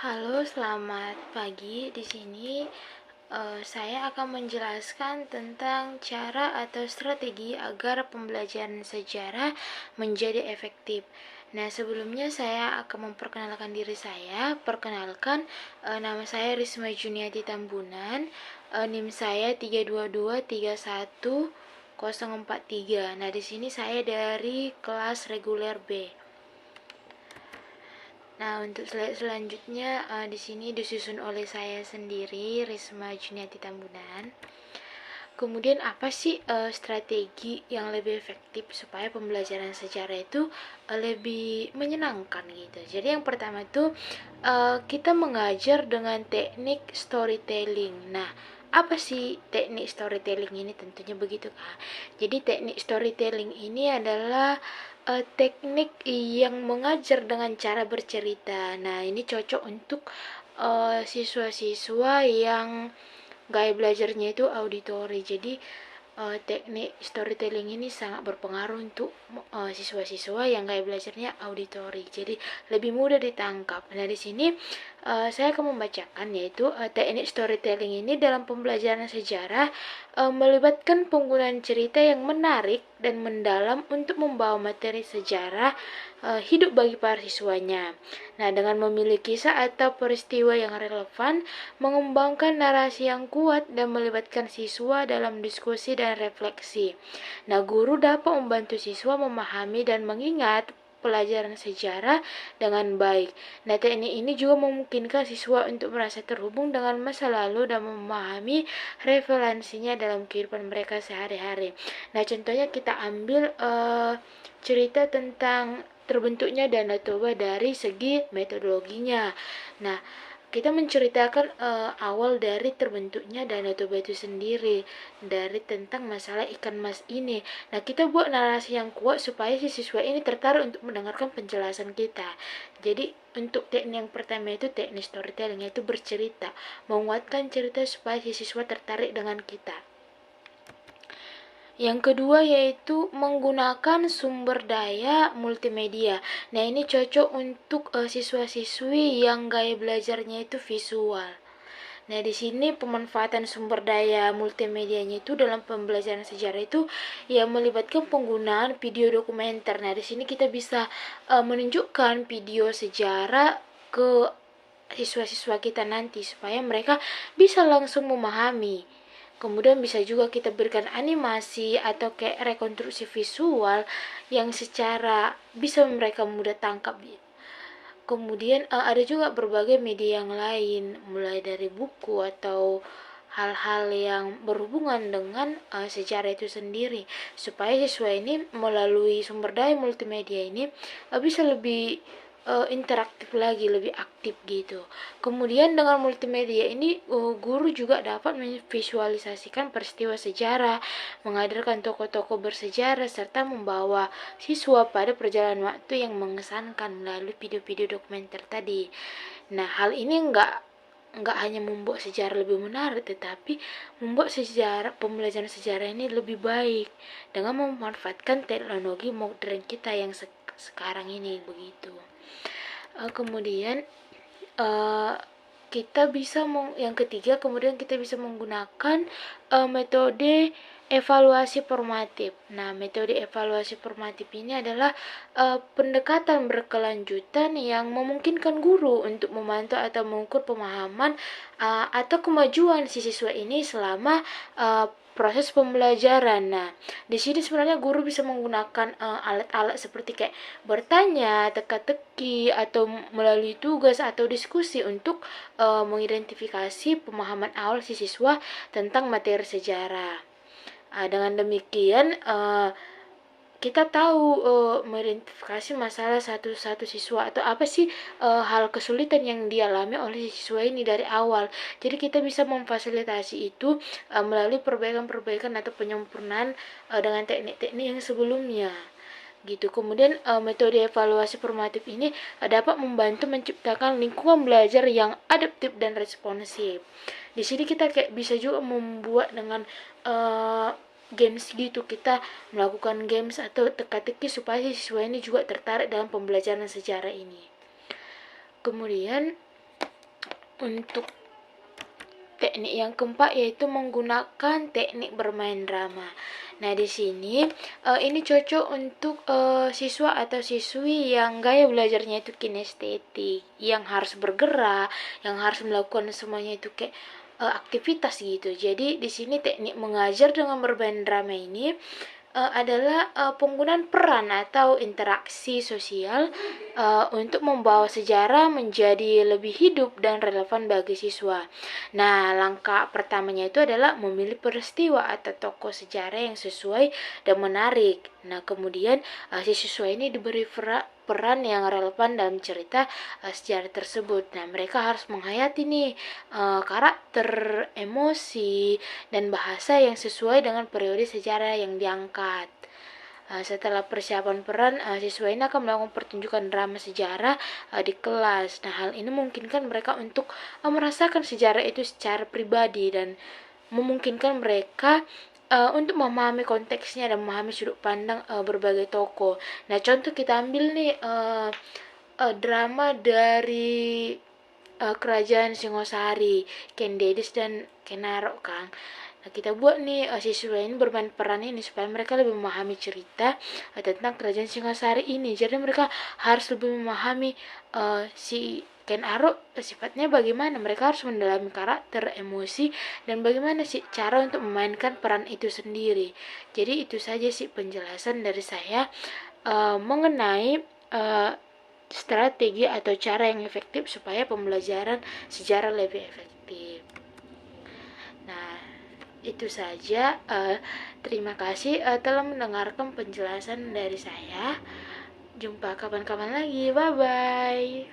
Halo, selamat pagi. Di sini saya akan menjelaskan tentang cara atau strategi agar pembelajaran sejarah menjadi efektif. Nah, sebelumnya saya akan memperkenalkan diri saya. Perkenalkan, nama saya Risma Juniati Tambunan. NIM saya 322314043. Nah, di sini saya dari kelas reguler B. Nah, untuk slide selanjutnya di sini disusun oleh saya sendiri, Risma Juniati Tambunan. Kemudian apa sih strategi yang lebih efektif supaya pembelajaran sejarah itu lebih menyenangkan gitu. Jadi yang pertama itu kita mengajar dengan teknik storytelling. Nah, apa sih teknik storytelling ini? Tentunya begitu kan. Jadi teknik storytelling ini adalah teknik yang mengajar dengan cara bercerita. Nah, ini cocok untuk siswa-siswa yang gaya belajarnya itu auditori. Jadi teknik storytelling ini sangat berpengaruh untuk siswa-siswa yang gaya belajarnya auditori. Jadi lebih mudah ditangkap. Nah, di sini saya akan membacakan, yaitu teknik storytelling ini dalam pembelajaran sejarah melibatkan penggunaan cerita yang menarik dan mendalam untuk membawa materi sejarah hidup bagi para siswanya. Nah, dengan memilih kisah atau peristiwa yang relevan, mengembangkan narasi yang kuat dan melibatkan siswa dalam diskusi dan refleksi. Nah, guru dapat membantu siswa memahami dan mengingat pelajaran sejarah dengan baik. Nah, teknik ini juga memungkinkan siswa untuk merasa terhubung dengan masa lalu dan memahami referensinya dalam kehidupan mereka sehari-hari. Nah, contohnya kita ambil cerita tentang terbentuknya Danau Toba dari segi metodologinya. Nah, kita menceritakan awal dari terbentuknya Danau Toba itu sendiri, dari tentang masalah ikan mas ini. Nah, kita buat narasi yang kuat supaya si siswa ini tertarik untuk mendengarkan penjelasan kita. Jadi untuk teknik yang pertama itu teknik storytelling, yaitu bercerita, menguatkan cerita supaya si siswa tertarik dengan kita. Yang kedua yaitu menggunakan sumber daya multimedia. Nah, ini cocok untuk siswa-siswi yang gaya belajarnya itu visual. Nah, di sini pemanfaatan sumber daya multimedianya itu dalam pembelajaran sejarah itu ya melibatkan penggunaan video dokumenter. Nah, di sini kita bisa menunjukkan video sejarah ke siswa-siswa kita nanti supaya mereka bisa langsung memahami. Kemudian bisa juga kita berikan animasi atau kayak rekonstruksi visual yang secara bisa mereka mudah tangkap. Kemudian ada juga berbagai media yang lain, mulai dari buku atau hal-hal yang berhubungan dengan sejarah itu sendiri, supaya siswa ini melalui sumber daya multimedia ini bisa lebih interaktif lagi, lebih aktif gitu. Kemudian dengan multimedia ini guru juga dapat memvisualisasikan peristiwa sejarah, menghadirkan tokoh-tokoh bersejarah, serta membawa siswa pada perjalanan waktu yang mengesankan melalui video-video dokumenter tadi. Nah, hal ini enggak hanya membuat sejarah lebih menarik, tetapi membuat pembelajaran sejarah ini lebih baik dengan memanfaatkan teknologi modern kita yang sekarang ini begitu. Kemudian kita bisa yang ketiga, kemudian kita bisa menggunakan metode evaluasi formatif. Nah, metode evaluasi formatif ini adalah pendekatan berkelanjutan yang memungkinkan guru untuk memantau atau mengukur pemahaman atau kemajuan si siswa ini selama proses pembelajaran. Nah, di sini sebenarnya guru bisa menggunakan alat-alat seperti kayak bertanya, teka-teki, atau melalui tugas atau diskusi untuk mengidentifikasi pemahaman awal si siswa tentang materi sejarah. Dengan demikian kita tahu mengidentifikasi masalah satu siswa atau apa sih hal kesulitan yang dialami oleh siswa ini dari awal. Jadi kita bisa memfasilitasi itu melalui perbaikan-perbaikan atau penyempurnaan dengan teknik-teknik yang sebelumnya gitu. Kemudian metode evaluasi formatif ini dapat membantu menciptakan lingkungan belajar yang adaptif dan responsif. Di sini kita kayak bisa juga membuat dengan games gitu, kita melakukan games atau teka-teki supaya siswa ini juga tertarik dalam pembelajaran sejarah ini. Kemudian untuk teknik yang keempat yaitu menggunakan teknik bermain drama. Nah, di sini ini cocok untuk siswa atau siswi yang gaya belajarnya itu kinestetik, yang harus bergerak, yang harus melakukan semuanya itu kayak aktivitas gitu. Jadi di sini teknik mengajar dengan bermain drama ini adalah penggunaan peran atau interaksi sosial untuk membawa sejarah menjadi lebih hidup dan relevan bagi siswa. Nah, langkah pertamanya itu adalah memilih peristiwa atau tokoh sejarah yang sesuai dan menarik. Nah, kemudian si siswa ini diberi peran yang relevan dalam cerita sejarah tersebut. Nah, mereka harus menghayati nih karakter, emosi, dan bahasa yang sesuai dengan periode sejarah yang diangkat. Setelah persiapan peran, siswa ini akan melakukan pertunjukan drama sejarah di kelas. Nah, hal ini memungkinkan mereka untuk merasakan sejarah itu secara pribadi dan memungkinkan mereka untuk memahami konteksnya dan memahami sudut pandang berbagai tokoh. Nah, contoh kita ambil nih drama dari kerajaan Singosari, Ken Dedis dan Kenaro Kang. Nah, kita buat nih siswa ini bermain peran ini supaya mereka lebih memahami cerita tentang kerajaan Singosari ini. Jadi mereka harus lebih memahami si Ken Arok sifatnya bagaimana. Mereka harus mendalami karakter, emosi, dan bagaimana sih cara untuk memainkan peran itu sendiri. Jadi itu saja sih penjelasan dari saya mengenai strategi atau cara yang efektif supaya pembelajaran sejarah lebih efektif. Nah, itu saja. Terima kasih telah mendengarkan penjelasan dari saya. Jumpa kapan-kapan lagi. Bye-bye.